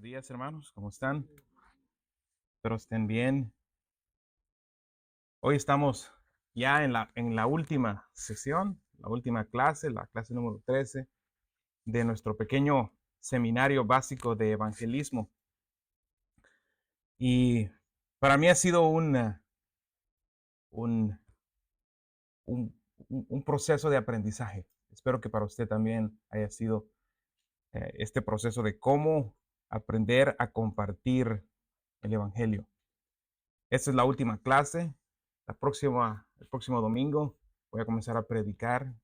días, hermanos. ¿Cómo están? Espero estén bien. Hoy estamos ya en la última sesión, la última clase, la clase número 13 de nuestro pequeño seminario básico de evangelismo. Y para mí ha sido un, un, un proceso de aprendizaje. Espero que para usted también haya sido este proceso de cómo aprender a compartir el evangelio. Esta es la última clase. El próximo domingo voy a comenzar a predicar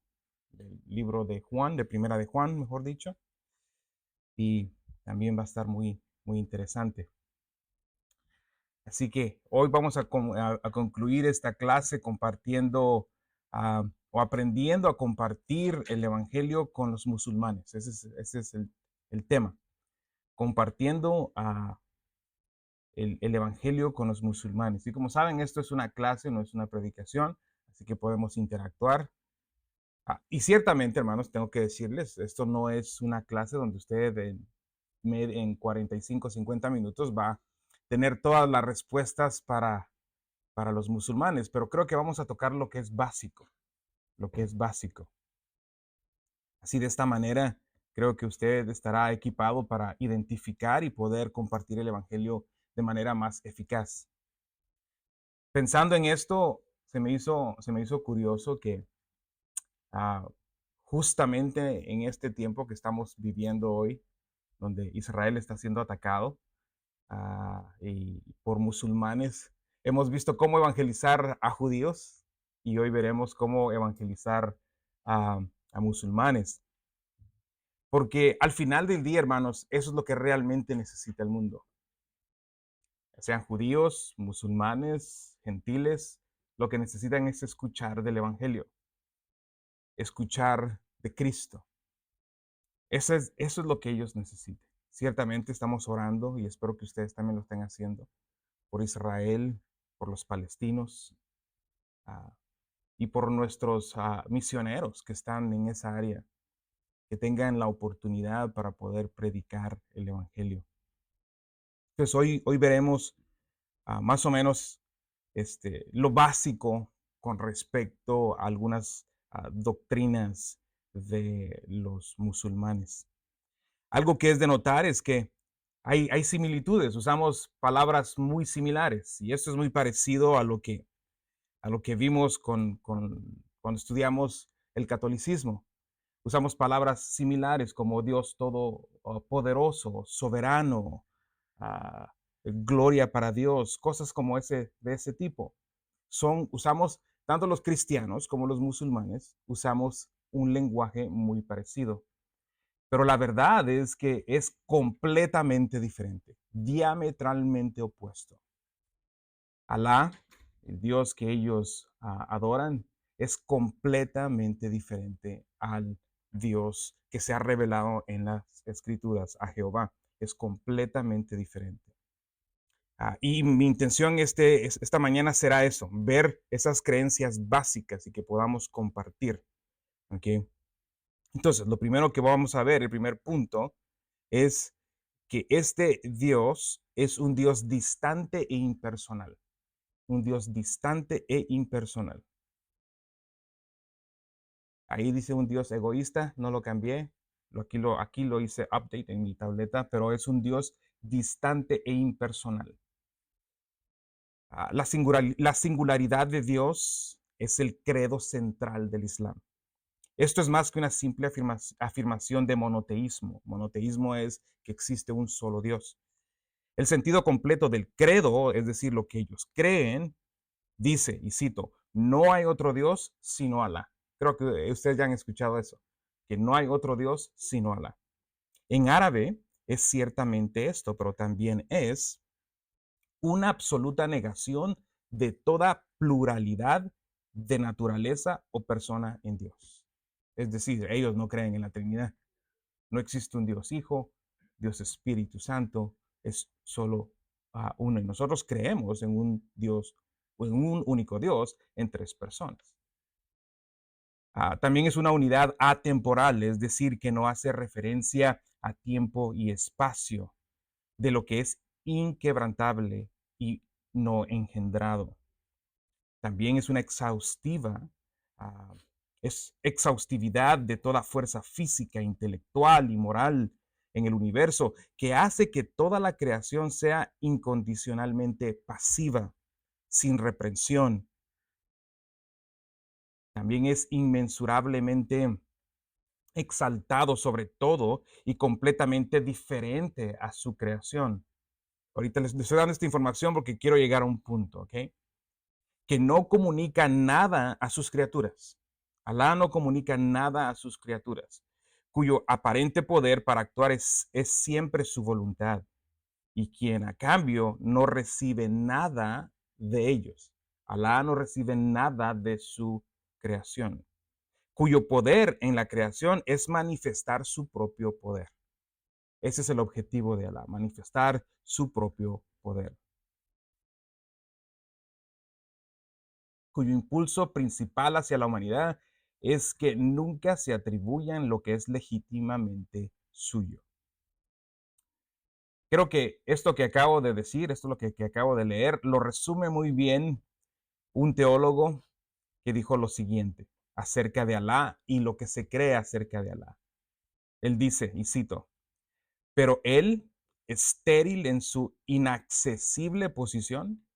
del libro de Juan, de Primera de Juan, mejor dicho, y también va a estar muy, muy interesante. Así que hoy vamos a concluir esta clase compartiendo o aprendiendo a compartir el Evangelio con los musulmanes. Ese es el tema, compartiendo el Evangelio con los musulmanes. Y como saben, esto es una clase, no es una predicación, así que podemos interactuar. Y ciertamente, hermanos, tengo que decirles, esto no es una clase donde usted en 45, 50 minutos va a tener todas las respuestas para los musulmanes, pero creo que vamos a tocar lo que es básico, lo que es básico. Así de esta manera, creo que usted estará equipado para identificar y poder compartir el Evangelio de manera más eficaz. Pensando en esto, se me hizo curioso que ah, justamente en este tiempo que estamos viviendo hoy, donde Israel está siendo atacado y por musulmanes, hemos visto cómo evangelizar a judíos y hoy veremos cómo evangelizar a musulmanes. Porque al final del día, hermanos, eso es lo que realmente necesita el mundo. Sean judíos, musulmanes, gentiles, lo que necesitan es escuchar del Evangelio, escuchar de Cristo. Eso es lo que ellos necesitan. Ciertamente estamos orando y espero que ustedes también lo estén haciendo por Israel, por los palestinos ah, y por nuestros misioneros que están en esa área, que tengan la oportunidad para poder predicar el Evangelio. Entonces hoy veremos más o menos lo básico con respecto a algunas doctrinas de los musulmanes. Algo que es de notar es que hay similitudes, usamos palabras muy similares y esto es muy parecido a lo que vimos cuando estudiamos el catolicismo. Usamos palabras similares como Dios todopoderoso, soberano, ah, gloria para Dios, cosas como de ese tipo. Usamos, tanto los cristianos como los musulmanes, usamos un lenguaje muy parecido. Pero la verdad es que es completamente diferente, diametralmente opuesto. Alá, el Dios que ellos adoran, es completamente diferente al Dios que se ha revelado en las Escrituras, a Jehová. Es completamente diferente. Y mi intención esta mañana será eso, ver esas creencias básicas y que podamos compartir. ¿Ok? Entonces, lo primero que vamos a ver, el primer punto, es que este Dios es un Dios distante e impersonal. Un Dios distante e impersonal. Ahí dice un Dios egoísta, no lo cambié. Aquí lo hice update en mi tableta, pero es un Dios distante e impersonal. La singularidad de Dios es el credo central del Islam. Esto es más que una simple afirmación de monoteísmo. Monoteísmo es que existe un solo Dios. El sentido completo del credo, es decir, lo que ellos creen, dice, y cito, no hay otro Dios sino Alá. Creo que ustedes ya han escuchado eso, que no hay otro Dios sino Alá. En árabe es ciertamente esto, pero también es una absoluta negación de toda pluralidad de naturaleza o persona en Dios. Es decir, ellos no creen en la Trinidad. No existe un Dios Hijo, Dios Espíritu Santo, es solo uno. Y nosotros creemos en un Dios, o en un único Dios, en tres personas. También es una unidad atemporal, es decir, que no hace referencia a tiempo y espacio. de lo que es inquebrantable y no engendrado. También es una ah, es exhaustividad de toda fuerza física, intelectual y moral en el universo que hace que toda la creación sea incondicionalmente pasiva, sin reprensión. También es inmensurablemente exaltado sobre todo y completamente diferente a su creación. Ahorita les estoy dando esta información porque quiero llegar a un punto, ¿ok? Que no comunica nada a sus criaturas. Alá no comunica nada a sus criaturas, cuyo aparente poder para actuar es siempre su voluntad, y quien a cambio no recibe nada de ellos. Alá no recibe nada de su creación, cuyo poder en la creación es manifestar su propio poder. Ese es el objetivo de Alá, manifestar su propio poder, cuyo impulso principal hacia la humanidad es que nunca se atribuyan lo que es legítimamente suyo. Creo que esto que acabo de decir, esto lo que acabo de leer, lo resume muy bien un teólogo que dijo lo siguiente acerca de Alá y lo que se cree acerca de Alá. Él dice, y cito, pero él, estéril en su inaccesible posición,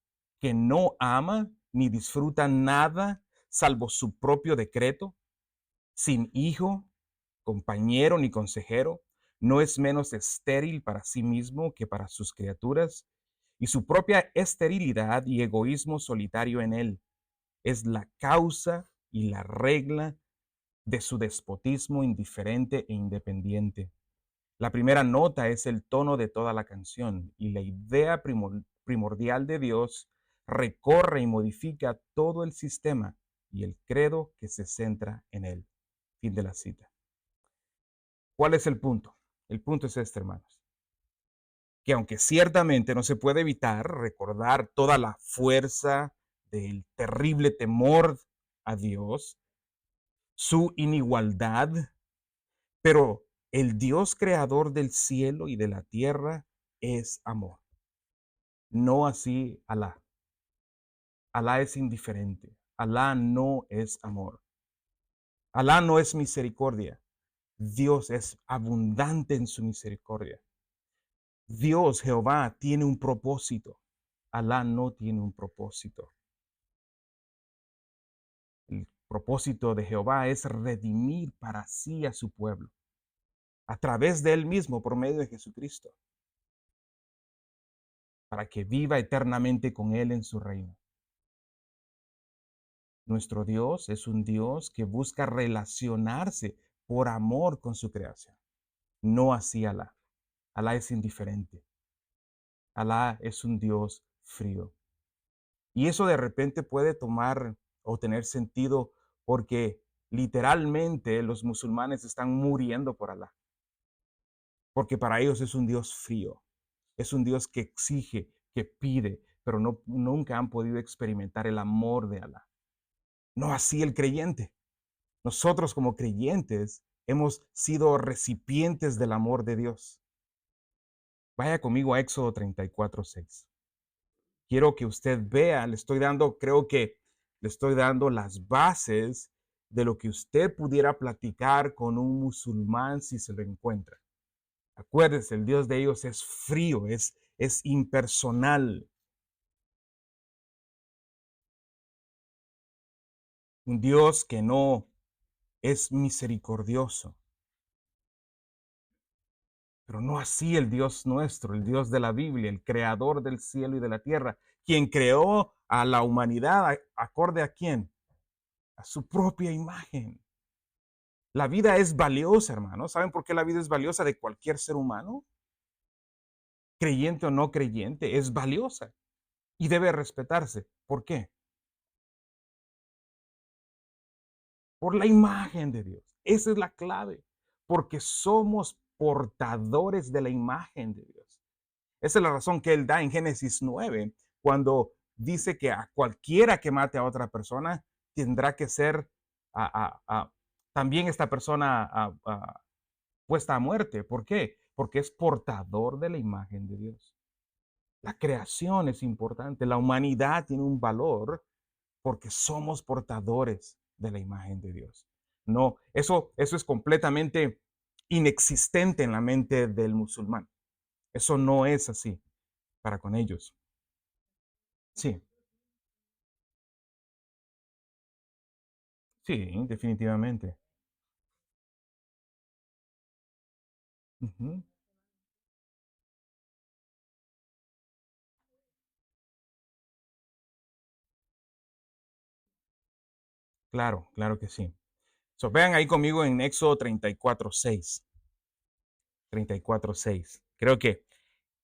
que no ama ni disfruta nada salvo su propio decreto, sin hijo, compañero ni consejero, no es menos estéril para sí mismo que para sus criaturas, y su propia esterilidad y egoísmo solitario en él es la causa y la regla de su despotismo indiferente e independiente. La primera nota es el tono de toda la canción y la idea primordial de Dios recorre y modifica todo el sistema y el credo que se centra en él. Fin de la cita. ¿Cuál es el punto? El punto es este, hermanos, que aunque ciertamente no se puede evitar recordar toda la fuerza del terrible temor a Dios, su inigualdad, pero el Dios creador del cielo y de la tierra es amor. No así Alá. Alá es indiferente. Alá no es amor. Alá no es misericordia. Dios es abundante en su misericordia. Dios, Jehová, tiene un propósito. Alá no tiene un propósito. El propósito de Jehová es redimir para sí a su pueblo, a través de él mismo, por medio de Jesucristo, para que viva eternamente con él en su reino. Nuestro Dios es un Dios que busca relacionarse por amor con su creación, no así Alá. Alá es indiferente. Alá es un Dios frío. Y eso de repente puede tomar o tener sentido porque literalmente los musulmanes están muriendo por Alá, porque para ellos es un Dios frío, es un Dios que exige, que pide, pero nunca han podido experimentar el amor de Alá. No así el creyente. Nosotros como creyentes hemos sido recipientes del amor de Dios. Vaya conmigo a Éxodo 34:6. Quiero que usted vea, creo que le estoy dando las bases de lo que usted pudiera platicar con un musulmán si se lo encuentra. Acuérdese, el Dios de ellos es frío, es impersonal, un Dios que no es misericordioso, pero no así el Dios nuestro, el Dios de la Biblia, el creador del cielo y de la tierra, quien creó a la humanidad acorde a quién, a su propia imagen. La vida es valiosa, hermanos. ¿Saben por qué la vida es valiosa de cualquier ser humano? Creyente o no creyente, es valiosa y debe respetarse. ¿Por qué? Por la imagen de Dios. Esa es la clave, porque somos portadores de la imagen de Dios. Esa es la razón que él da en Génesis 9, cuando dice que a cualquiera que mate a otra persona tendrá que ser también esta persona puesta a muerte. ¿Por qué? porque es portador de la imagen de Dios. La creación es importante, la humanidad tiene un valor porque somos portadores de la imagen de Dios. No, eso es completamente inexistente en la mente del musulmán. Eso no es así para con ellos. Sí, sí, definitivamente. Ujú. Claro, claro que sí. So, vean ahí conmigo en Éxodo 34:6. 34:6. Creo que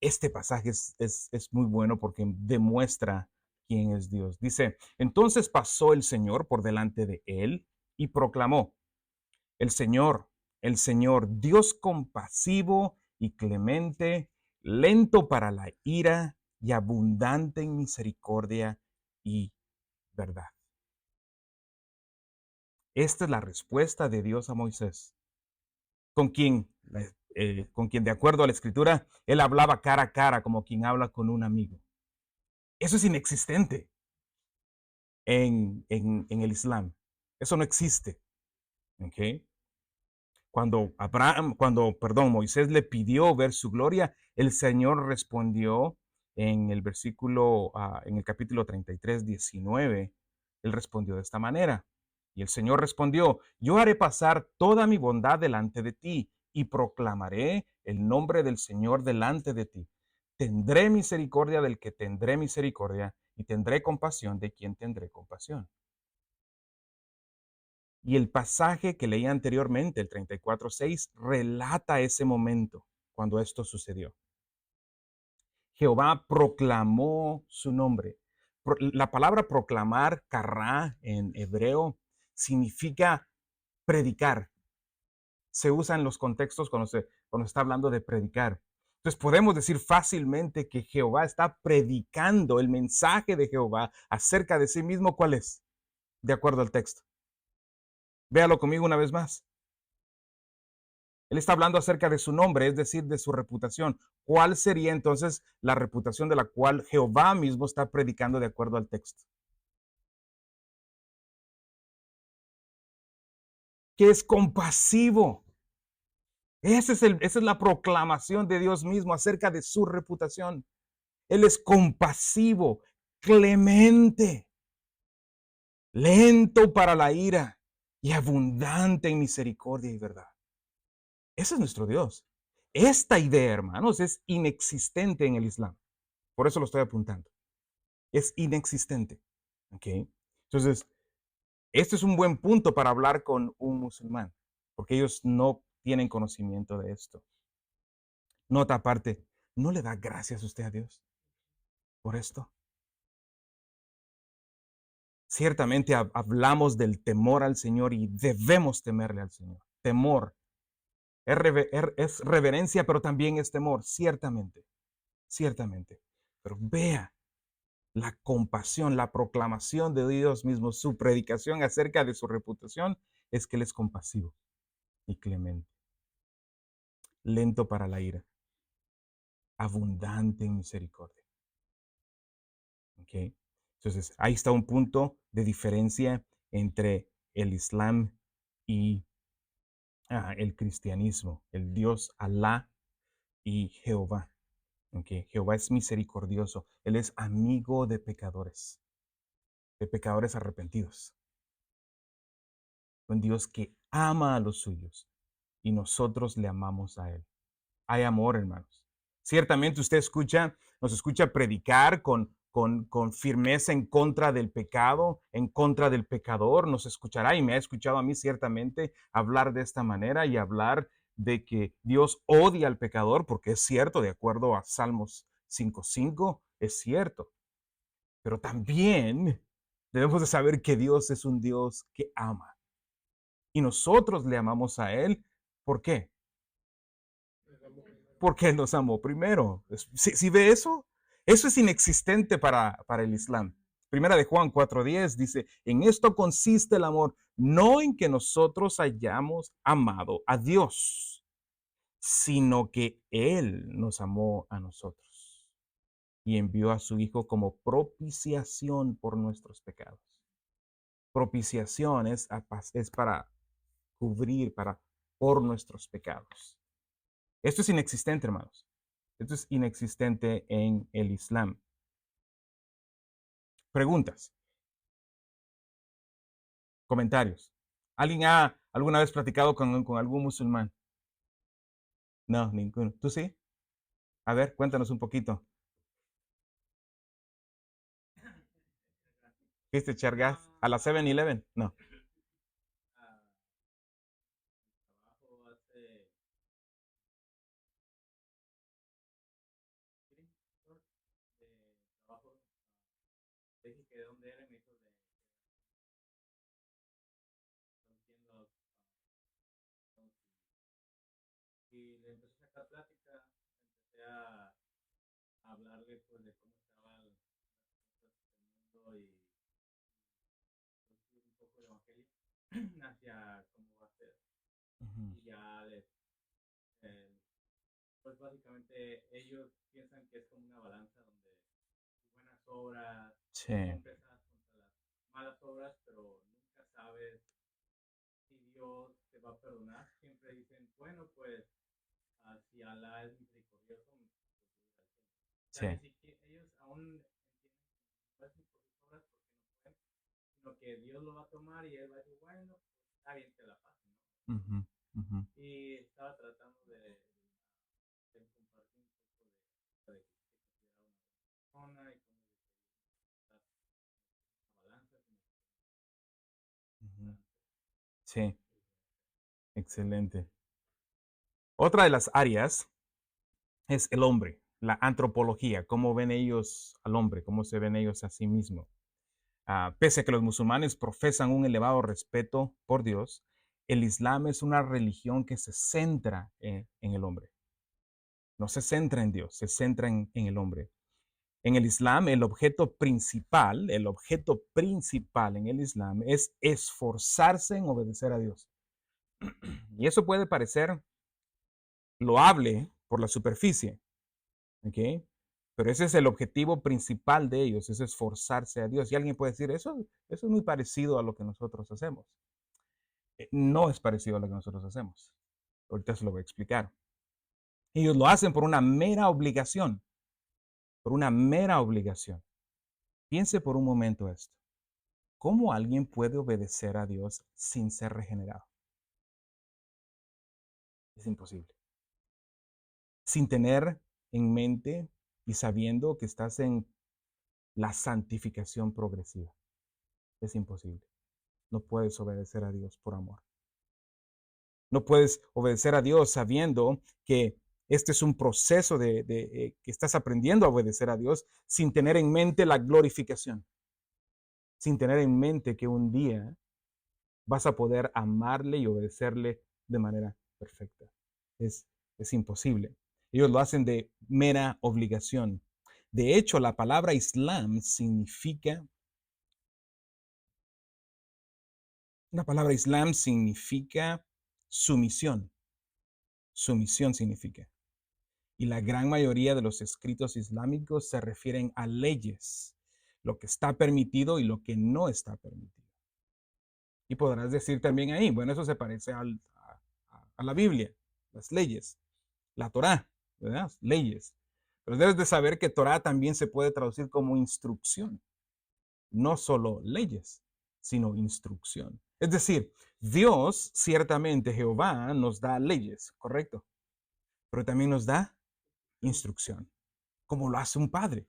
este pasaje es muy bueno porque demuestra quién es Dios. Dice, entonces pasó el Señor por delante de él y proclamó, el Señor, el Señor, Dios compasivo y clemente, lento para la ira y abundante en misericordia y verdad. Esta es la respuesta de Dios a Moisés, con quien, con quien de acuerdo a la escritura, él hablaba cara a cara como quien habla con un amigo. Eso es inexistente en el Islam. Eso no existe. ¿Okay? Cuando Moisés le pidió ver su gloria, el Señor respondió en el versículo, en el capítulo 33:19, él respondió de esta manera. Y el Señor respondió, yo haré pasar toda mi bondad delante de ti y proclamaré el nombre del Señor delante de ti. Tendré misericordia del que tendré misericordia y tendré compasión de quien tendré compasión. Y el pasaje que leí anteriormente, el 34:6, relata ese momento cuando esto sucedió. Jehová proclamó su nombre. La palabra proclamar, kará en hebreo, significa predicar. Se usa en los contextos cuando está hablando de predicar. Entonces podemos decir fácilmente que Jehová está predicando el mensaje de Jehová acerca de sí mismo. ¿Cuál es? De acuerdo al texto. Véalo conmigo una vez más. Él está hablando acerca de su nombre, es decir, de su reputación. ¿Cuál sería entonces la reputación de la cual Jehová mismo está predicando de acuerdo al texto? Que es compasivo. Esa es la proclamación de Dios mismo acerca de su reputación. Él es compasivo, clemente, lento para la ira y abundante en misericordia y verdad. Ese es nuestro Dios. Esta idea, hermanos, es inexistente en el Islam. Por eso lo estoy apuntando. Es inexistente. ¿Ok? Entonces, este es un buen punto para hablar con un musulmán, porque ellos no tienen conocimiento de esto. Nota aparte, ¿no le da gracias usted a Dios por esto? Ciertamente hablamos del temor al Señor y debemos temerle al Señor. Temor es reverencia, pero también es temor, ciertamente, ciertamente. Pero vea la compasión, la proclamación de Dios mismo, su predicación acerca de su reputación es que Él es compasivo y clemente, lento para la ira, abundante en misericordia. ¿Okay? Entonces, ahí está un punto de diferencia entre el Islam y el cristianismo, el Dios Alá y Jehová. ¿Okay? Jehová es misericordioso, Él es amigo de pecadores arrepentidos. Un Dios que ama a los suyos y nosotros le amamos a Él. Hay amor, hermanos. Ciertamente usted nos escucha predicar con firmeza en contra del pecado, en contra del pecador, nos escuchará y me ha escuchado a mí ciertamente hablar de esta manera y hablar de que Dios odia al pecador, porque es cierto, de acuerdo a Salmos 5:5, es cierto. Pero también debemos de saber que Dios es un Dios que ama y nosotros le amamos a Él. ¿Por qué? Porque Él nos amó primero. Si ve eso, eso es inexistente para el Islam. Primera de Juan 4:10 dice, en esto consiste el amor, no en que nosotros hayamos amado a Dios, sino que Él nos amó a nosotros y envió a su Hijo como propiciación por nuestros pecados. Propiciación es para cubrir, por nuestros pecados. Esto es inexistente, hermanos. Esto es inexistente en el Islam. Preguntas, comentarios. ¿Alguien ha alguna vez platicado con algún musulmán? No, ninguno. ¿Tú sí? A ver, cuéntanos un poquito. ¿Fuiste echar gas a la 7-Eleven? No. Ujú. Sí. Sí. Ujú, ujú, ujú. Sí, excelente. Otra de las áreas es el hombre, la antropología, cómo ven ellos al hombre, cómo se ven ellos a sí mismos. Pese a que los musulmanes profesan un elevado respeto por Dios, el Islam es una religión que se centra en el hombre. No se centra en Dios, se centra en el hombre. En el Islam, el objeto principal en el Islam es esforzarse en obedecer a Dios. Y eso puede parecer loable por la superficie, ¿ok? Pero ese es el objetivo principal de ellos, es esforzarse a Dios. Y alguien puede decir, eso es muy parecido a lo que nosotros hacemos. No es parecido a lo que nosotros hacemos. Ahorita se lo voy a explicar. Ellos lo hacen por una mera obligación, por una mera obligación. Piense por un momento esto. ¿Cómo alguien puede obedecer a Dios sin ser regenerado? Es imposible. Sin tener en mente y sabiendo que estás en la santificación progresiva. Es imposible. No puedes obedecer a Dios por amor. No puedes obedecer a Dios sabiendo que este es un proceso que estás aprendiendo a obedecer a Dios sin tener en mente la glorificación, sin tener en mente que un día vas a poder amarle y obedecerle de manera perfecta. Es, es imposible. Ellos lo hacen de mera obligación. De hecho, la palabra Islam significa sumisión. Sumisión significa. Y la gran mayoría de los escritos islámicos se refieren a leyes, lo que está permitido y lo que no está permitido. Y podrás decir también ahí, bueno, eso se parece a la Biblia, las leyes, la Torá, ¿verdad? Leyes. Pero debes de saber que Torá también se puede traducir como instrucción, no solo leyes, sino instrucción. Es decir, Dios, ciertamente Jehová, nos da leyes, ¿correcto? Pero también nos da instrucción, como lo hace un padre.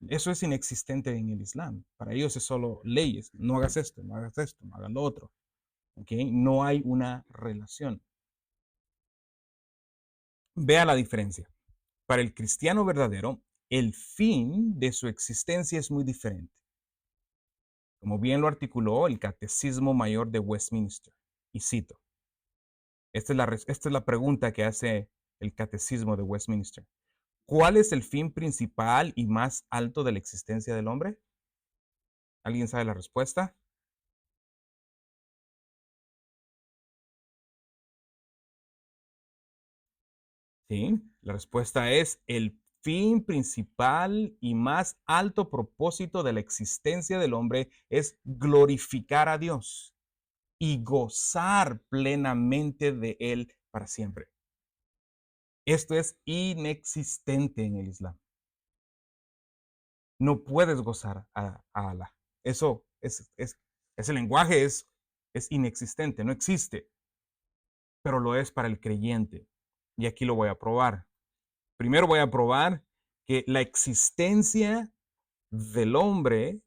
Eso es inexistente en el Islam. Para ellos es solo leyes. No hagas esto, no hagas esto, no hagas lo otro. ¿Okay? No hay una relación. Vea la diferencia. Para el cristiano verdadero, el fin de su existencia es muy diferente. Como bien lo articuló el Catecismo Mayor de Westminster. Y cito, esta es la pregunta que hace el Catecismo de Westminster. ¿Cuál es el fin principal y más alto de la existencia del hombre? ¿Alguien sabe la respuesta? ¿Sí? La respuesta es el fin principal y más alto propósito de la existencia del hombre es glorificar a Dios y gozar plenamente de Él para siempre. Esto es inexistente en el Islam. No puedes gozar a Allah. Eso ese lenguaje es inexistente, no existe, pero lo es para el creyente. Y aquí lo voy a probar. Primero voy a probar que la existencia del hombre,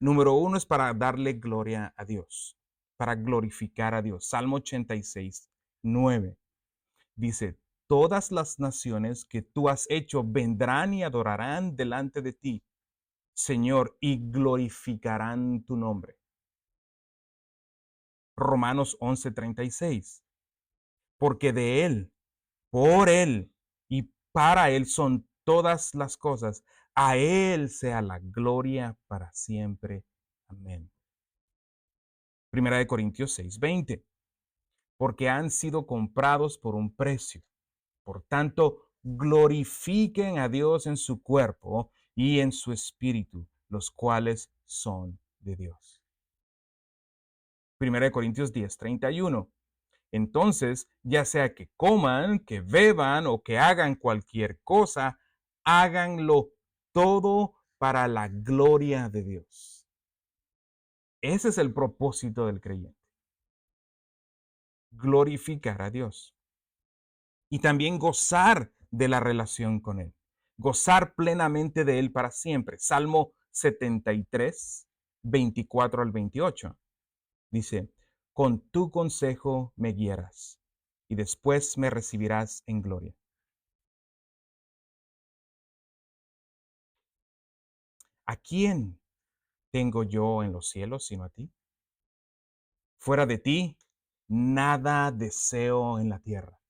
número uno, es para darle gloria a Dios, para glorificar a Dios. Salmo 86, 9 dice, todas las naciones que tú has hecho vendrán y adorarán delante de ti, Señor, y glorificarán tu nombre. Romanos 11:36, porque de Él, por Él y para Él son todas las cosas. A Él sea la gloria para siempre. Amén. Primera de Corintios 6:20, porque han sido comprados por un precio. Por tanto, glorifiquen a Dios en su cuerpo y en su espíritu, los cuales son de Dios. Primera de Corintios 10:31. Entonces, ya sea que coman, que beban o que hagan cualquier cosa, háganlo todo para la gloria de Dios. Ese es el propósito del creyente, glorificar a Dios y también gozar de la relación con Él, gozar plenamente de Él para siempre. Salmo 73, 24 al 28. Dice, con tu consejo me guiarás y después me recibirás en gloria. ¿A quién tengo yo en los cielos sino a ti? Fuera de ti, nada deseo en la tierra.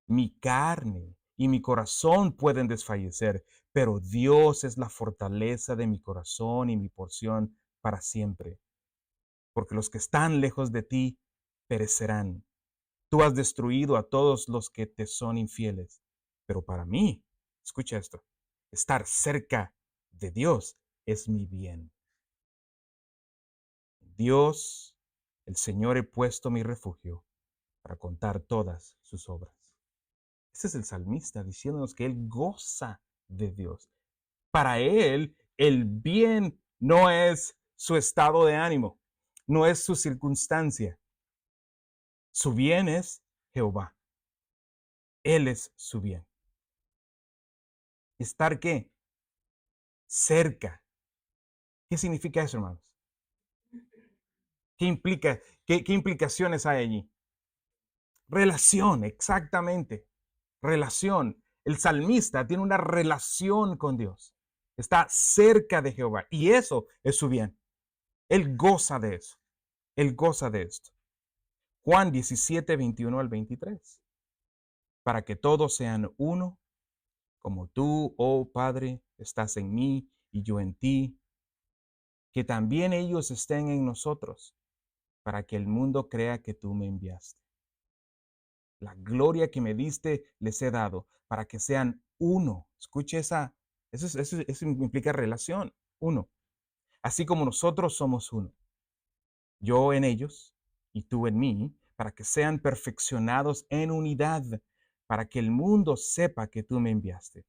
Mi carne y mi corazón pueden desfallecer, pero Dios es la fortaleza de mi corazón y mi porción para siempre. Porque los que están lejos de ti perecerán. Tú has destruido a todos los que te son infieles. Pero para mí, escucha esto, estar cerca de Dios es mi bien. Dios, el Señor, he puesto mi refugio para contar todas sus obras. Ese es el salmista diciéndonos que él goza de Dios. Para él, el bien no es su estado de ánimo, no es su circunstancia. Su bien es Jehová. Él es su bien. ¿Estar qué? Cerca. ¿Qué significa eso, hermanos? ¿Qué implica? ¿Qué implicaciones hay allí? Relación, exactamente. Relación. El salmista tiene una relación con Dios. Está cerca de Jehová y eso es su bien. Él goza de eso. Él goza de esto. Juan 17, 21 al 23. Para que todos sean uno, como tú, oh Padre, estás en mí y yo en ti, que también ellos estén en nosotros, para que el mundo crea que tú me enviaste. La gloria que me diste les he dado, para que sean uno. Escuche eso implica relación, uno. Así como nosotros somos uno. Yo en ellos y tú en mí, para que sean perfeccionados en unidad, para que el mundo sepa que tú me enviaste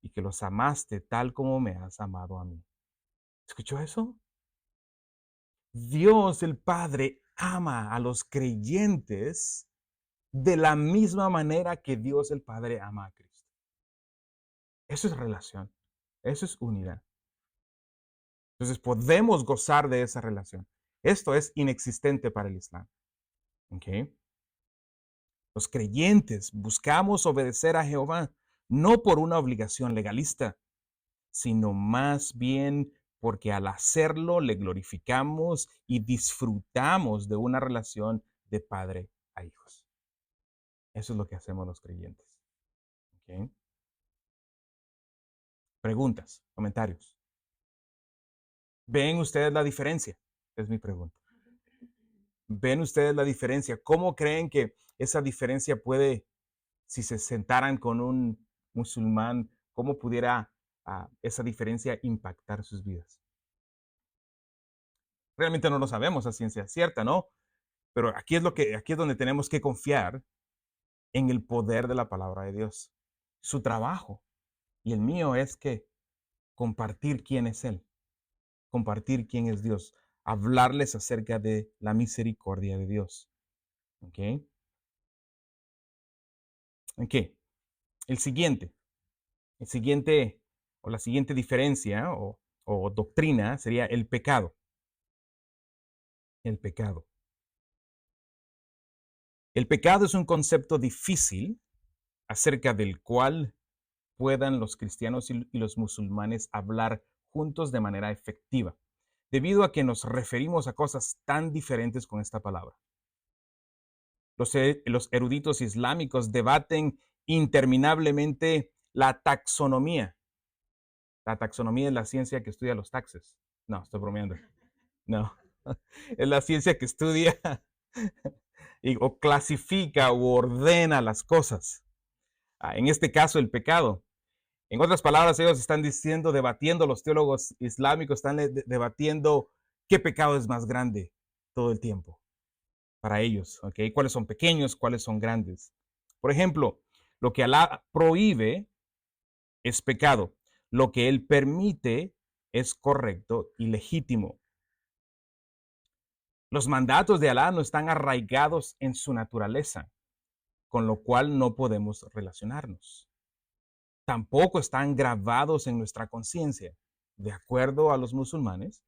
y que los amaste tal como me has amado a mí. ¿Escuchó eso? Dios el Padre ama a los creyentes de la misma manera que Dios el Padre ama a Cristo. Eso es relación, eso es unidad. Entonces podemos gozar de esa relación. Esto es inexistente para el Islam. ¿Okay? Los creyentes buscamos obedecer a Jehová no por una obligación legalista, sino más bien porque al hacerlo le glorificamos y disfrutamos de una relación de padre a hijos. Eso es lo que hacemos los creyentes. ¿Okay? Preguntas, comentarios. ¿Ven ustedes la diferencia? Es mi pregunta. ¿Ven ustedes la diferencia? ¿Cómo creen que esa diferencia puede si se sentaran con un musulmán, cómo pudiera esa diferencia impactar sus vidas. Realmente no lo sabemos a ciencia cierta, ¿no? Pero aquí es donde tenemos que confiar en el poder de la palabra de Dios. Su trabajo y el mío es que compartir quién es Él, compartir quién es Dios, hablarles acerca de la misericordia de Dios. ¿Ok? ¿Ok? El siguiente, el siguiente o la siguiente diferencia o doctrina sería el pecado. El pecado. El pecado es un concepto difícil acerca del cual puedan los cristianos y los musulmanes hablar juntos de manera efectiva, debido a que nos referimos a cosas tan diferentes con esta palabra. Los eruditos islámicos debaten interminablemente la taxonomía. La taxonomía es la ciencia que estudia los taxes. No, estoy bromeando. No, es la ciencia que estudia o clasifica o ordena las cosas. En este caso, el pecado. En otras palabras, ellos están diciendo, debatiendo, los teólogos islámicos están debatiendo qué pecado es más grande todo el tiempo para ellos, ¿ok? ¿Cuáles son pequeños, cuáles son grandes? Por ejemplo, lo que Alá prohíbe es pecado. Lo que Él permite es correcto y legítimo. Los mandatos de Alá no están arraigados en su naturaleza, con lo cual no podemos relacionarnos. Tampoco están grabados en nuestra conciencia. De acuerdo a los musulmanes,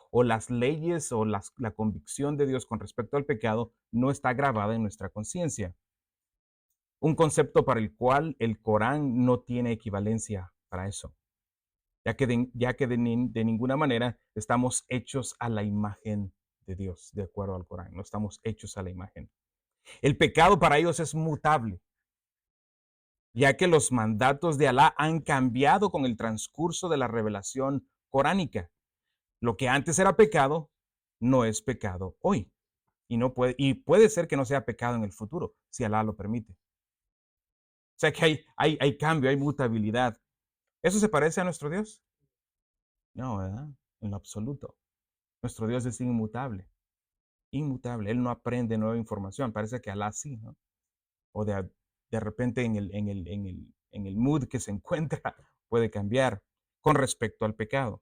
o las leyes o la convicción de Dios con respecto al pecado no está grabada en nuestra conciencia. Un concepto para el cual el Corán no tiene equivalencia para eso, ya que de ninguna manera estamos hechos a la imagen de Dios, de acuerdo al Corán, no estamos hechos a la imagen. El pecado para ellos es mutable, ya que los mandatos de Alá han cambiado con el transcurso de la revelación coránica. Lo que antes era pecado no es pecado hoy y puede ser que no sea pecado en el futuro, si Alá lo permite. O sea que hay cambio, hay mutabilidad. ¿Eso se parece a nuestro Dios? No, ¿verdad? En lo absoluto. Nuestro Dios es inmutable, inmutable. Él no aprende nueva información. Parece que Alá sí, ¿no? O de repente en el mood que se encuentra puede cambiar con respecto al pecado.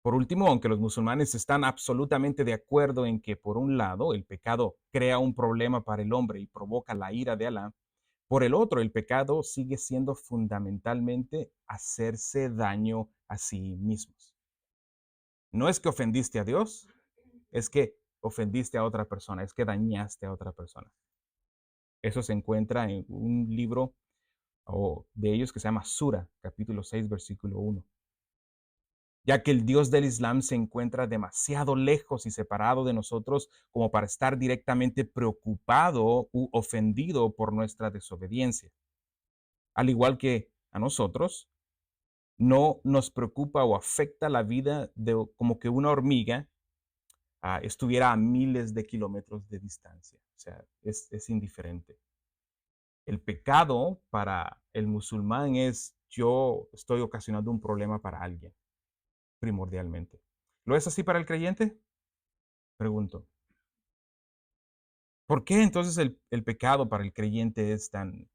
Por último, aunque los musulmanes están absolutamente de acuerdo en que, por un lado, el pecado crea un problema para el hombre y provoca la ira de Alá, por el otro, el pecado sigue siendo fundamentalmente hacerse daño a sí mismos. No es que ofendiste a Dios, es que ofendiste a otra persona, es que dañaste a otra persona. Eso se encuentra en un libro de ellos que se llama Sura, capítulo 6, versículo 1. Ya que el Dios del Islam se encuentra demasiado lejos y separado de nosotros como para estar directamente preocupado u ofendido por nuestra desobediencia. Al igual que a nosotros, no nos preocupa o afecta la vida como que una hormiga estuviera a miles de kilómetros de distancia. O sea, es indiferente. El pecado para el musulmán es yo estoy ocasionando un problema para alguien, primordialmente. ¿Lo es así para el creyente? Pregunto. ¿Por qué entonces el pecado para el creyente es tan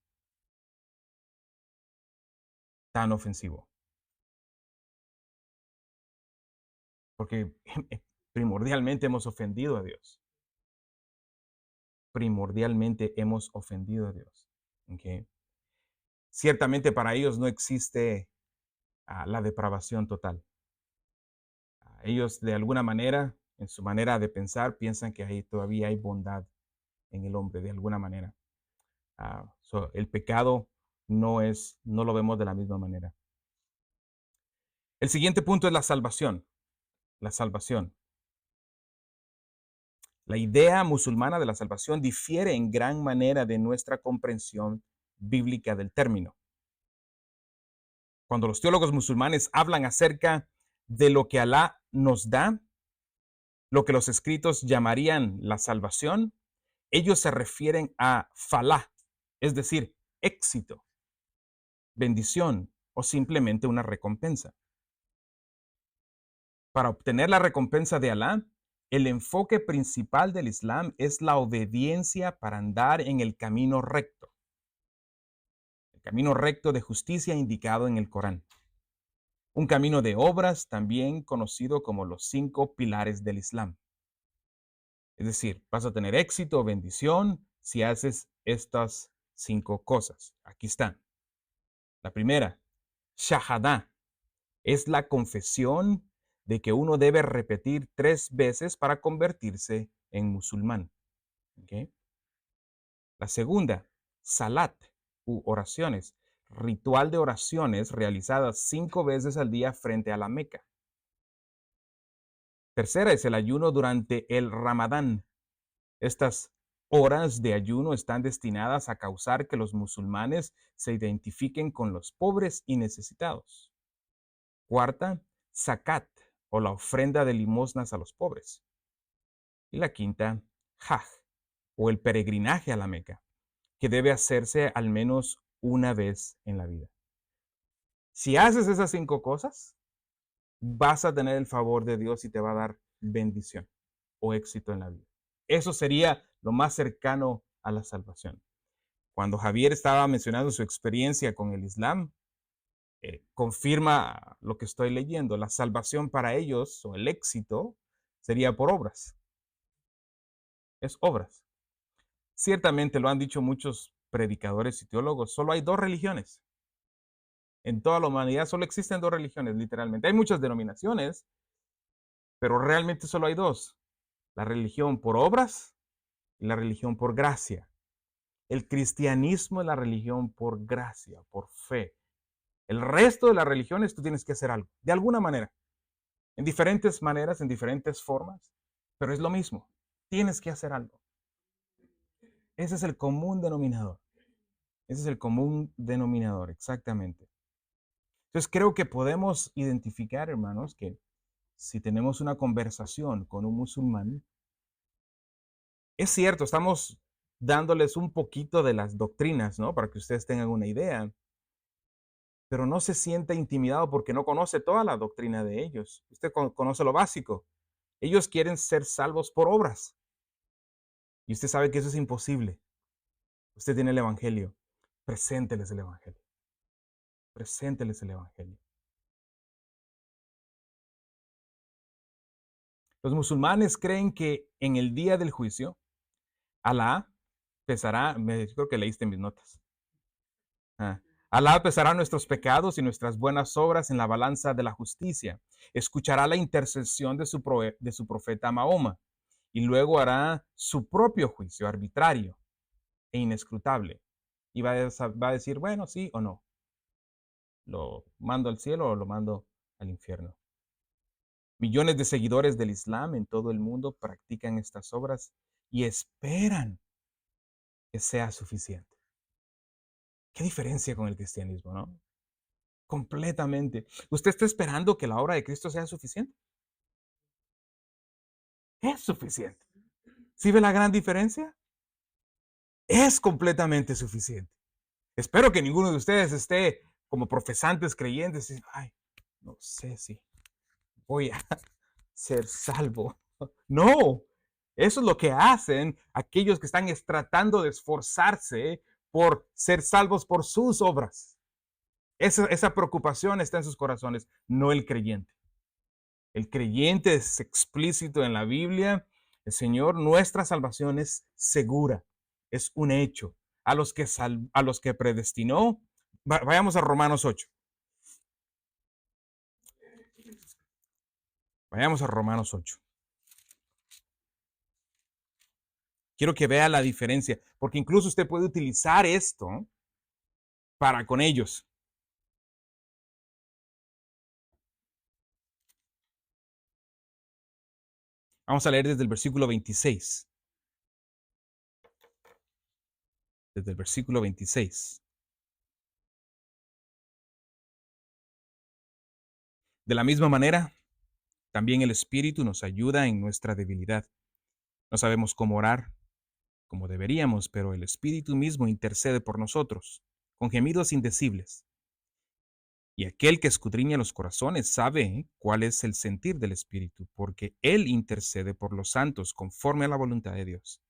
ofensivo? Porque primordialmente hemos ofendido a Dios. Primordialmente hemos ofendido a Dios. ¿Okay? Ciertamente para ellos no existe la depravación total. Ellos de alguna manera, en su manera de pensar, piensan que todavía hay bondad en el hombre, de alguna manera. El pecado no lo vemos de la misma manera. El siguiente punto es la salvación. La salvación. La idea musulmana de la salvación difiere en gran manera de nuestra comprensión bíblica del término. Cuando los teólogos musulmanes hablan acerca de lo que Alá nos da, lo que los escritos llamarían la salvación, Ellos se refieren a falah, es decir, éxito, bendición o simplemente una recompensa. Para obtener la recompensa de Alá, el enfoque principal del Islam es la obediencia para andar en el camino recto de justicia indicado en el Corán. Un camino de obras también conocido como los 5 pilares del Islam. Es decir, vas a tener éxito o bendición si haces estas 5 cosas. Aquí están. La primera, Shahada, es la confesión de que uno debe repetir 3 veces para convertirse en musulmán. ¿Okay? La segunda, Salat, u oraciones, ritual de oraciones realizadas 5 veces al día frente a la Meca. Tercera es el ayuno durante el Ramadán. Estas horas de ayuno están destinadas a causar que los musulmanes se identifiquen con los pobres y necesitados. Cuarta, zakat, o la ofrenda de limosnas a los pobres. Y la quinta, hajj, o el peregrinaje a la Meca, que debe hacerse al menos una vez en la vida. Si haces esas 5 cosas, vas a tener el favor de Dios y te va a dar bendición o éxito en la vida. Eso sería lo más cercano a la salvación. Cuando Javier estaba mencionando su experiencia con el Islam, confirma lo que estoy leyendo. La salvación para ellos o el éxito sería por obras. Es obras. Ciertamente lo han dicho muchos predicadores y teólogos, solo hay 2 religiones. En toda la humanidad solo existen 2 religiones, literalmente. Hay muchas denominaciones, pero realmente solo hay 2. La religión por obras y la religión por gracia. El cristianismo es la religión por gracia, por fe. El resto de las religiones tú tienes que hacer algo, de alguna manera, en diferentes maneras, en diferentes formas, pero es lo mismo. Tienes que hacer algo. Ese es el común denominador. Ese es el común denominador, exactamente. Entonces creo que podemos identificar, hermanos, que si tenemos una conversación con un musulmán, es cierto, estamos dándoles un poquito de las doctrinas, ¿no? Para que ustedes tengan una idea, pero no se sienta intimidado porque no conoce toda la doctrina de ellos. Usted conoce lo básico. Ellos quieren ser salvos por obras. Y usted sabe que eso es imposible. Usted tiene el Evangelio. Presénteles el Evangelio. Presénteles el Evangelio. Los musulmanes creen que en el día del juicio, Alá pesará, creo que leíste mis notas. Ah, Alá pesará nuestros pecados y nuestras buenas obras en la balanza de la justicia. Escuchará la intercesión de su profeta Mahoma y luego hará su propio juicio arbitrario e inescrutable. Y va a decir, bueno, sí o no. ¿Lo mando al cielo o lo mando al infierno? Millones de seguidores del Islam en todo el mundo practican estas obras y esperan que sea suficiente. ¿Qué diferencia con el cristianismo, no? Completamente. ¿Usted está esperando que la obra de Cristo sea suficiente? Es suficiente. ¿Sí ve la gran diferencia? Es completamente suficiente. Espero que ninguno de ustedes esté como profesantes creyentes y, ay, no sé si voy a ser salvo. No, eso es lo que hacen aquellos que están tratando de esforzarse por ser salvos por sus obras. Esa preocupación está en sus corazones, no el creyente. El creyente es explícito en la Biblia. El Señor, nuestra salvación es segura, es un hecho. A los que predestinó, vayamos a Romanos 8. Vayamos a Romanos 8. Quiero que vea la diferencia, porque incluso usted puede utilizar esto para con ellos. Vamos a leer desde el versículo 26. Desde el versículo 26. De la misma manera, también el Espíritu nos ayuda en nuestra debilidad. No sabemos cómo orar, como deberíamos, pero el Espíritu mismo intercede por nosotros, con gemidos indecibles. Y aquel que escudriña los corazones sabe cuál es el sentir del Espíritu, porque Él intercede por los santos conforme a la voluntad de Dios.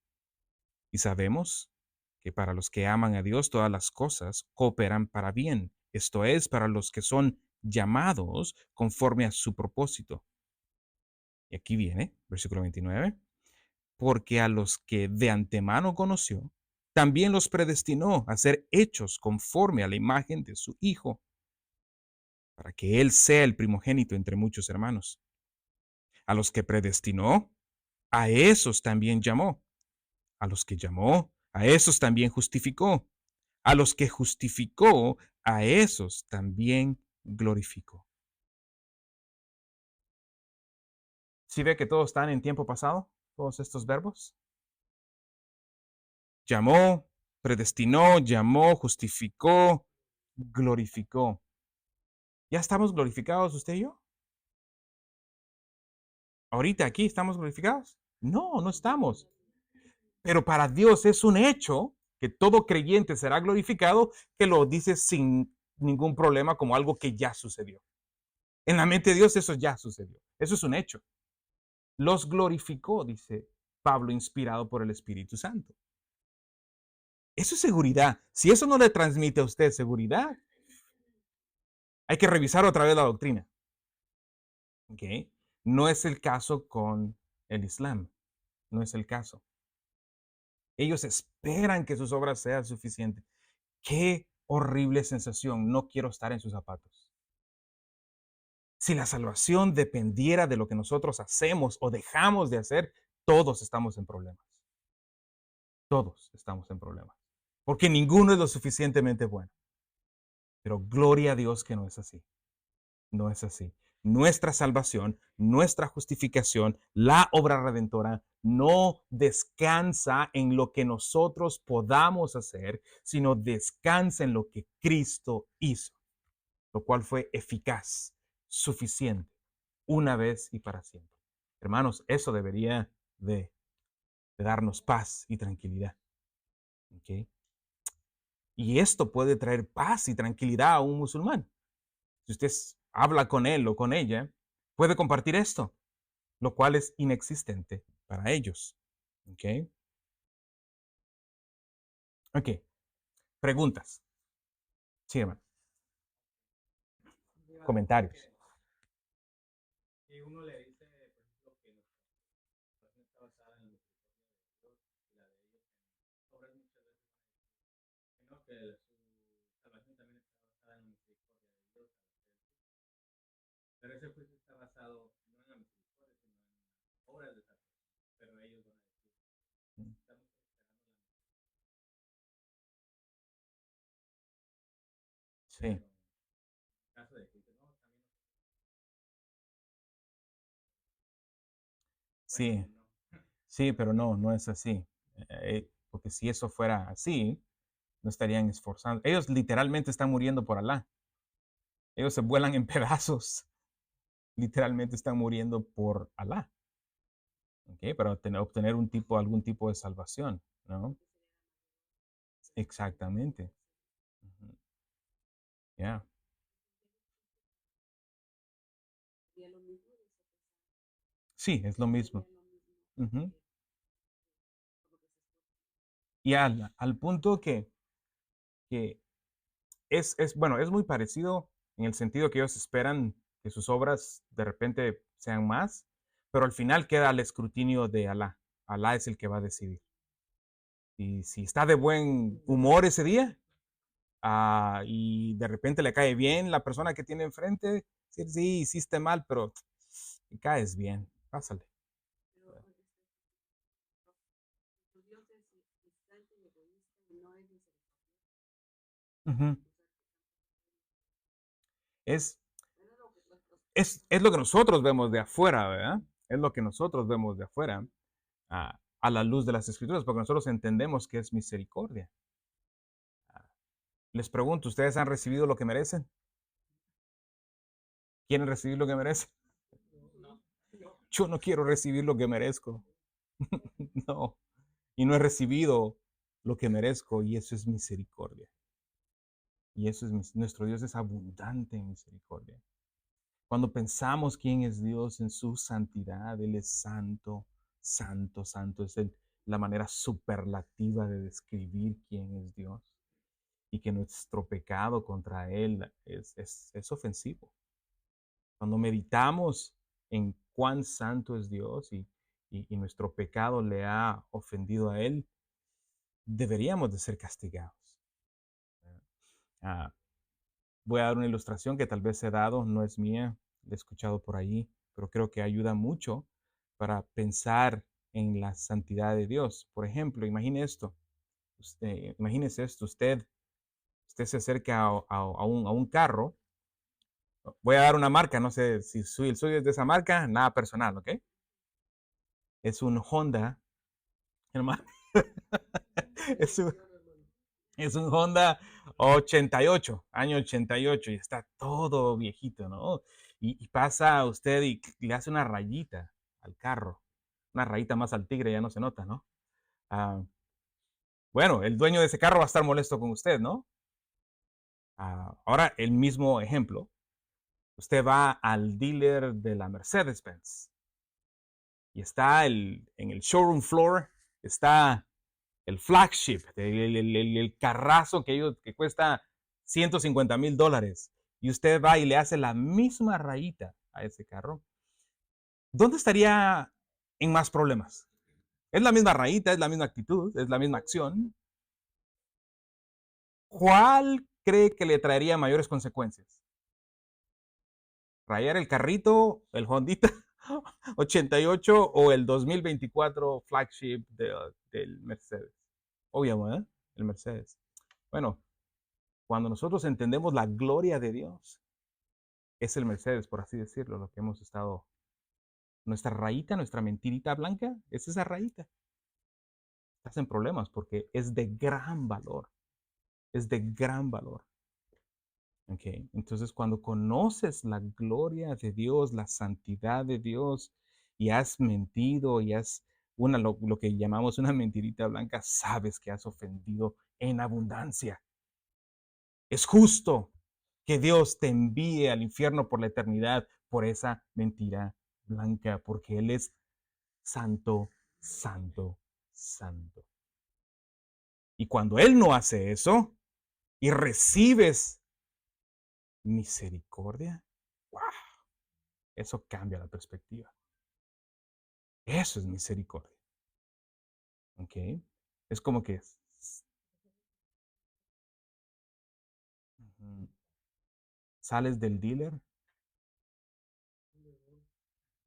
Y sabemos que para los que aman a Dios todas las cosas cooperan para bien, esto es, para los que son llamados conforme a su propósito. Y aquí viene, versículo 29, porque a los que de antemano conoció, también los predestinó a ser hechos conforme a la imagen de su Hijo, para que Él sea el primogénito entre muchos hermanos. A los que predestinó, a esos también llamó. A los que llamó, a esos también justificó. A los que justificó, a esos también glorificó. ¿Sí ve que todos están en tiempo pasado? Todos estos verbos. Llamó, predestinó, llamó, justificó, glorificó. ¿Ya estamos glorificados usted y yo? ¿Ahorita aquí estamos glorificados? No, no estamos. Pero para Dios es un hecho que todo creyente será glorificado, que lo dice sin ningún problema como algo que ya sucedió. En la mente de Dios eso ya sucedió. Eso es un hecho. Los glorificó, dice Pablo, inspirado por el Espíritu Santo. Eso es seguridad. Si eso no le transmite a usted seguridad, hay que revisar otra vez la doctrina. ¿Okay? No es el caso con el Islam. No es el caso. Ellos esperan que sus obras sean suficientes. Qué horrible sensación. No quiero estar en sus zapatos. Si la salvación dependiera de lo que nosotros hacemos o dejamos de hacer, todos estamos en problemas. Todos estamos en problemas. Porque ninguno es lo suficientemente bueno. Pero gloria a Dios que no es así. No es así. Nuestra salvación, nuestra justificación, la obra redentora no descansa en lo que nosotros podamos hacer, sino descansa en lo que Cristo hizo, lo cual fue eficaz, suficiente, una vez y para siempre. Hermanos, eso debería de darnos paz y tranquilidad. ¿Okay? Y esto puede traer paz y tranquilidad a un musulmán. Si usted habla con él o con ella, puede compartir esto, lo cual es inexistente para ellos. ¿Ok? Ok. Preguntas. Sí, hermano. Comentarios. Sí, sí, sí, pero no, no es así. Porque si eso fuera así, no estarían esforzando. Ellos literalmente están muriendo por Alá. Ellos se vuelan en pedazos. Literalmente están muriendo por Alá. ¿Ok? Para obtener algún tipo de salvación, ¿no? Exactamente. Ujú. Ya. Sí, es lo mismo. Ujú. Y al punto que bueno, es muy parecido en el sentido que ellos esperan que sus obras de repente sean más, pero al final queda al escrutinio de Alá. Alá es el que va a decidir. Y si está de buen humor ese día, y de repente le cae bien la persona que tiene enfrente, sí, sí, hiciste mal, pero me caes bien, pásale. Ujú. Es, es lo que nosotros vemos de afuera, ¿verdad? Es lo que nosotros vemos de afuera a la luz de las escrituras, porque nosotros entendemos que es misericordia. Les pregunto, ¿ustedes han recibido lo que merecen? ¿Quieren recibir lo que merecen? Yo no quiero recibir lo que merezco. No. y no he recibido lo que merezco, y eso es misericordia. Y eso es, nuestro Dios es abundante en misericordia. Cuando pensamos quién es Dios en su santidad, Él es santo, santo, santo. Es la manera superlativa de describir quién es Dios. Y que nuestro pecado contra Él es ofensivo. Cuando meditamos en cuán santo es Dios y nuestro pecado le ha ofendido a Él, deberíamos de ser castigados. Ah, Voy a dar una ilustración que tal vez he dado, no es mía, la he escuchado por ahí, pero creo que ayuda mucho para pensar en la santidad de Dios. Por ejemplo, imagínese esto, usted se acerca a un carro. Voy a dar una marca, no sé si el suyo es de esa marca, nada personal, ¿ok? Es un Honda, hermano. Es un, es un Honda 88, año 88, y está todo viejito, ¿no? Y pasa usted y le hace una rayita al carro, una rayita más al tigre, ya no se nota, ¿no? Ah, bueno, el dueño de ese carro va a estar molesto con usted, ¿no? Ahora, el mismo ejemplo, usted va al dealer de la Mercedes-Benz y está en el showroom floor, está el flagship, el carrazo que cuesta $150,000, y usted va y le hace la misma rayita a ese carro, ¿dónde estaría en más problemas? Es la misma rayita, es la misma actitud, es la misma acción. ¿Cuál cree que le traería mayores consecuencias? ¿Rayar el carrito, el Hondita 88 o el 2024 flagship del Mercedes? Obvio, ¿eh? El Mercedes. Bueno, cuando nosotros entendemos la gloria de Dios, es el Mercedes, por así decirlo, lo que hemos estado, nuestra rayita, nuestra mentirita blanca, es esa rayita. Estás en problemas porque es de gran valor, es de gran valor. Okay. Entonces, cuando conoces la gloria de Dios, la santidad de Dios, y has mentido y has lo que llamamos una mentirita blanca, sabes que has ofendido en abundancia. Es justo que Dios te envíe al infierno por la eternidad por esa mentira blanca, porque Él es santo, santo, santo. Y cuando Él no hace eso y recibes misericordia, wow, eso cambia la perspectiva. Eso es misericordia. ¿Ok? Es como que sales del dealer.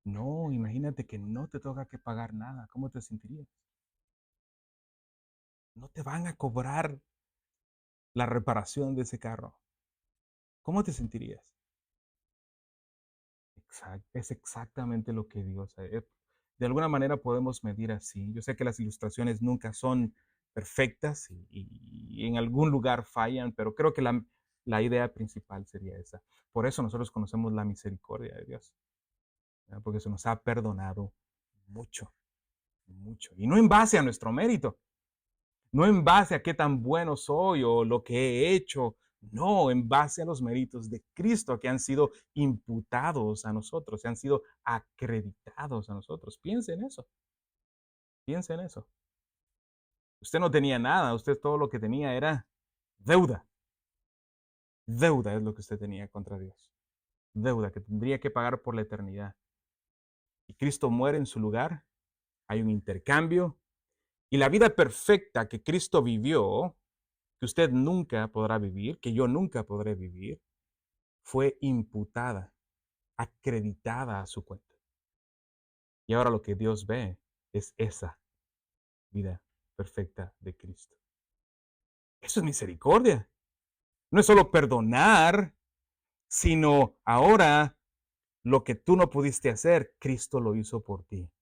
No, imagínate que no te toca que pagar nada. ¿Cómo te sentirías? No te van a cobrar la reparación de ese carro. ¿Cómo te sentirías? Es exactamente lo que Dios hace. De alguna manera podemos medir así. Yo sé que las ilustraciones nunca son perfectas y en algún lugar fallan, pero creo que la idea principal sería esa. Por eso nosotros conocemos la misericordia de Dios, ¿verdad? Porque se nos ha perdonado mucho, mucho. Y no en base a nuestro mérito, no en base a qué tan bueno soy o lo que he hecho, no, en base a los méritos de Cristo que han sido imputados a nosotros, se han sido acreditados a nosotros. Piense en eso, piense en eso. Usted no tenía nada, usted todo lo que tenía era deuda. Deuda es lo que usted tenía contra Dios. Deuda que tendría que pagar por la eternidad. Y Cristo muere en su lugar, hay un intercambio, y la vida perfecta que Cristo vivió, que usted nunca podrá vivir, que yo nunca podré vivir, fue imputada, acreditada a su cuenta. Y ahora lo que Dios ve es esa vida perfecta de Cristo. Eso es misericordia. No es solo perdonar, sino ahora lo que tú no pudiste hacer, Cristo lo hizo por ti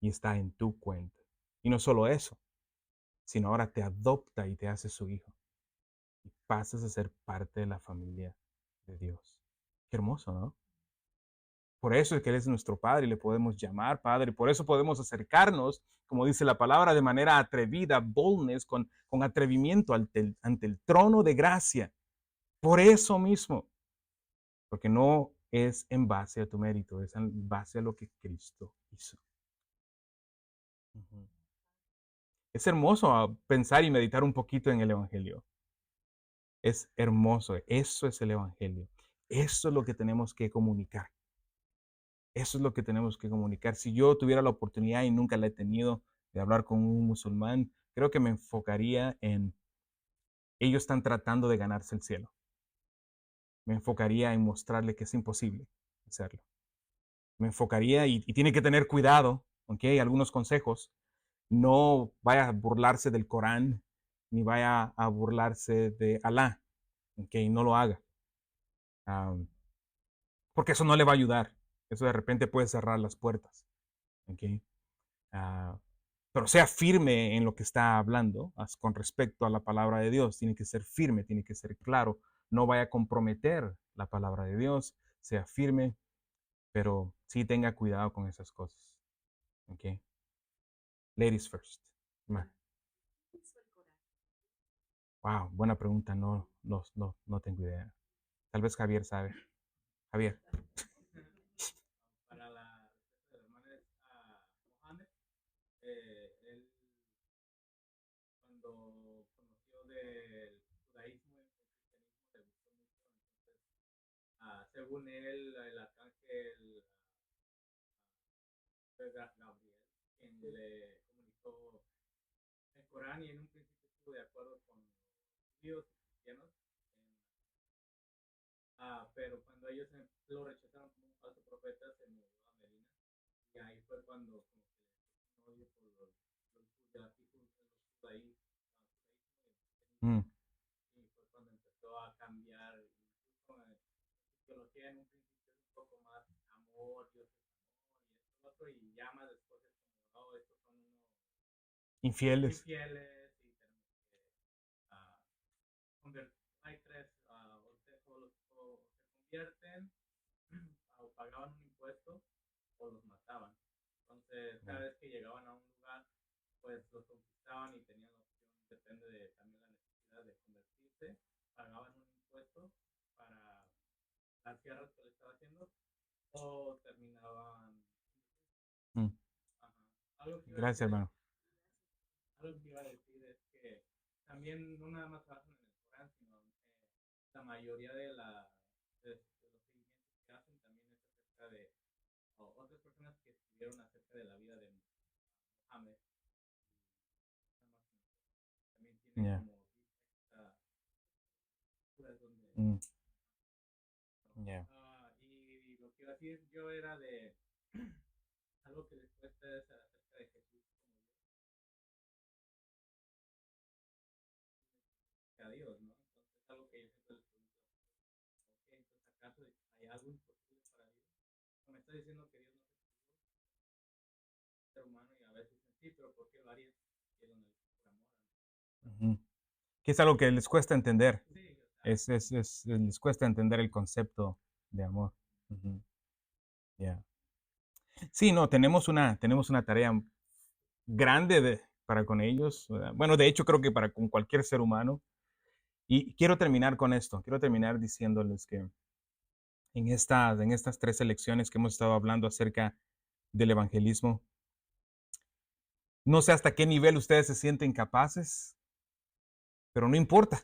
y está en tu cuenta. Y no solo eso, sino ahora te adopta y te hace su hijo. Y pasas a ser parte de la familia de Dios. Qué hermoso, ¿no? Por eso es que Él es nuestro Padre y le podemos llamar Padre. Por eso podemos acercarnos, como dice la palabra, de manera atrevida, boldness, con atrevimiento ante el trono de gracia. Por eso mismo, porque no es en base a tu mérito, es en base a lo que Cristo hizo. Ujú. Es hermoso pensar y meditar un poquito en el Evangelio. Es hermoso, eso es el Evangelio. Eso es lo que tenemos que comunicar. Eso es lo que tenemos que comunicar. Si yo tuviera la oportunidad y nunca la he tenido de hablar con un musulmán, creo que me enfocaría en ellos están tratando de ganarse el cielo. Me enfocaría en mostrarle que es imposible hacerlo. Me enfocaría y tiene que tener cuidado, ¿ok? Algunos consejos. No vaya a burlarse del Corán, ni vaya a burlarse de Alá, ¿ok? No lo haga. Um, porque eso no le va a ayudar. Eso de repente puede cerrar las puertas, ¿ok? Uh, pero sea firme en lo que está hablando con respecto a la palabra de Dios. Tiene que ser firme, tiene que ser claro. No vaya a comprometer la palabra de Dios. Sea firme, pero sí tenga cuidado con esas cosas. Okay. Ladies first. Wow, buena pregunta. No tengo idea. Tal vez Javier sabe. Javier. Para la hermana Mohammed, él cuando conoció del judaísmo y el cristianismo le gustó mucho, entonces según él el arcángel fue Gabriel quien le comunicó el Corán y en un principio estuvo de acuerdo con los judíos y cristianos, pero cuando ellos lo rechazaron como un falso profeta se mudó a Medina y ahí fue cuando como que le por los judaísmos Mm, y fue cuando empezó a cambiar, incluso en teología en un principio es un poco más amor, Dios es amor y esto otro, y ya más después es como, no, estos son unos infieles. infieles y tenemos que uh, convertir, hay tres, o se convierten o pagaban un impuesto o los mataban. Entonces, cada vez que llegaban a un lugar, pues los conquistaban y tenían la opción, depende de también la necesidad de convertirse, pagaban un impuesto para las tierras que le estaba haciendo o terminaban. Mm, Ajá. Algo que iba a gracias, decir es, hermano. algo que iba a decir es que también no nada más basan en el Corán, sino la mayoría de los seguimientos que hacen también es acerca de otras personas que escribieron acerca de la vida de Mohammed. También tienen Yeah. como donde Mm, yeah. y lo que iba a decir yo era de algo que les cuesta es acerca de Jesús como a Dios, ¿no? Entonces algo que yo siempre les pregunto, okay, entonces ¿acaso hay algo imposible para Dios? No me está diciendo que Dios no es ser humano y a veces dicen, sí, pero ¿por qué lo haría? Y él no lo por amor. Ujú. Que es algo que les cuesta entender. Sí, o sea, Les cuesta entender el concepto de amor. Ujú. Yeah. Sí, no, tenemos una tarea grande para con ellos. Bueno, de hecho, creo que para con cualquier ser humano. Y quiero terminar con esto. Quiero terminar diciéndoles que en estas tres elecciones que hemos estado hablando acerca del evangelismo, no sé hasta qué nivel ustedes se sienten capaces, pero no importa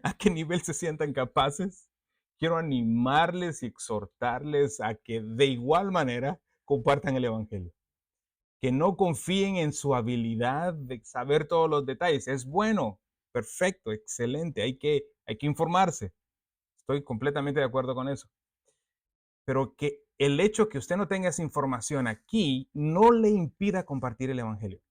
a qué nivel se sientan capaces. Quiero animarles y exhortarles a que de igual manera compartan el evangelio. Que no confíen en su habilidad de saber todos los detalles. Es bueno, perfecto, excelente. Hay que informarse. Estoy completamente de acuerdo con eso. Pero que el hecho que usted no tenga esa información aquí no le impida compartir el evangelio.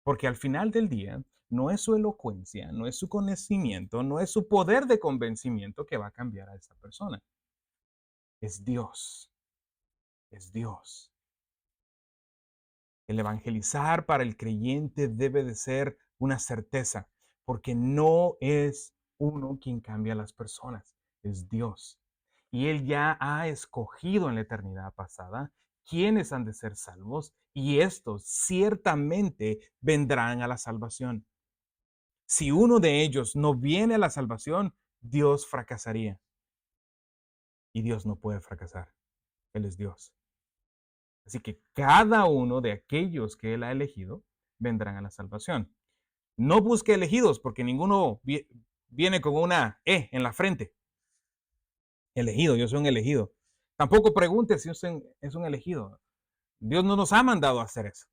Porque al final del día, no es su elocuencia, no es su conocimiento, no es su poder de convencimiento que va a cambiar a esa persona. Es Dios. Es Dios. El evangelizar para el creyente debe de ser una certeza, porque no es uno quien cambia a las personas, es Dios. y Él ya ha escogido en la eternidad pasada quiénes han de ser salvos, y estos ciertamente vendrán a la salvación. Si uno de ellos no viene a la salvación, Dios fracasaría. Y Dios no puede fracasar. Él es Dios. Así que cada uno de aquellos que Él ha elegido vendrán a la salvación. No busque elegidos, porque ninguno viene con una E en la frente. Elegido, yo soy un elegido. Tampoco pregunte si usted es un elegido. Dios no nos ha mandado a hacer eso.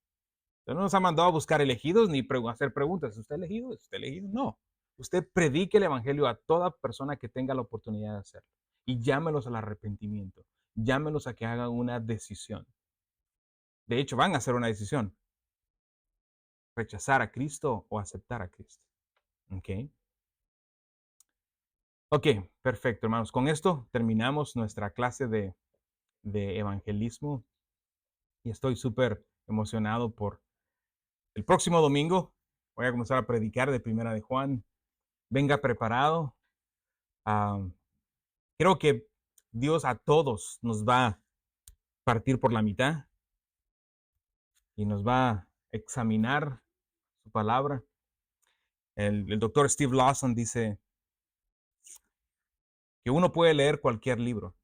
Dios no nos ha mandado a buscar elegidos ni hacer preguntas. ¿Es usted elegido? ¿Es usted elegido? No. Usted predique el evangelio a toda persona que tenga la oportunidad de hacerlo. Y llámelos al arrepentimiento. Llámelos a que hagan una decisión. De hecho, van a hacer una decisión. Rechazar a Cristo o aceptar a Cristo. ¿Ok? Ok, perfecto, hermanos. Con esto terminamos nuestra clase de evangelismo y estoy súper emocionado por el próximo domingo. Voy a comenzar a predicar de Primera de Juan. Venga preparado. Ah, creo que Dios a todos nos va a partir por la mitad y nos va a examinar su palabra. El doctor Steve Lawson dice que uno puede leer cualquier libro,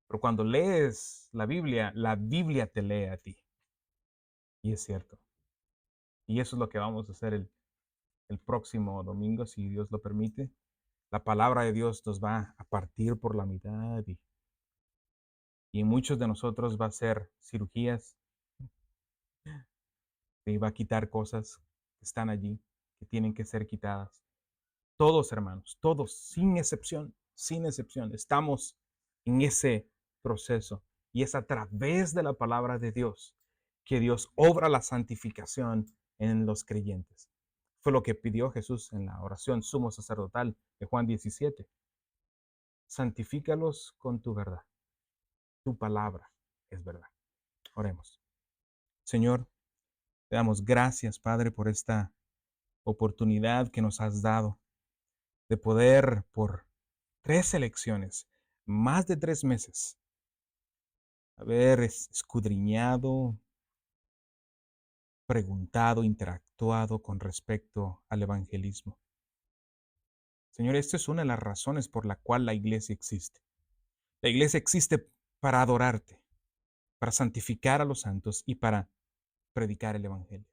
pero cuando lees la Biblia te lee a ti. Y es cierto. Y eso es lo que vamos a hacer el próximo domingo, si Dios lo permite. La palabra de Dios nos va a partir por la mitad y en muchos de nosotros va a ser cirugías y va a quitar cosas que están allí, que tienen que ser quitadas. Todos, hermanos, todos, sin excepción, estamos en ese proceso. Y es a través de la palabra de Dios que Dios obra la santificación en los creyentes. Fue lo que pidió Jesús en la oración sumo sacerdotal de Juan 17. Santifícalos con tu verdad. Tu palabra es verdad. Oremos. Señor, te damos gracias, Padre, por esta oportunidad que nos has dado de poder, por 3 elecciones, más de 3 meses, haber escudriñado, preguntado, interactuado con respecto al evangelismo. Señor, esta es una de las razones por la cual la iglesia existe. La iglesia existe para adorarte, para santificar a los santos y para predicar el evangelio.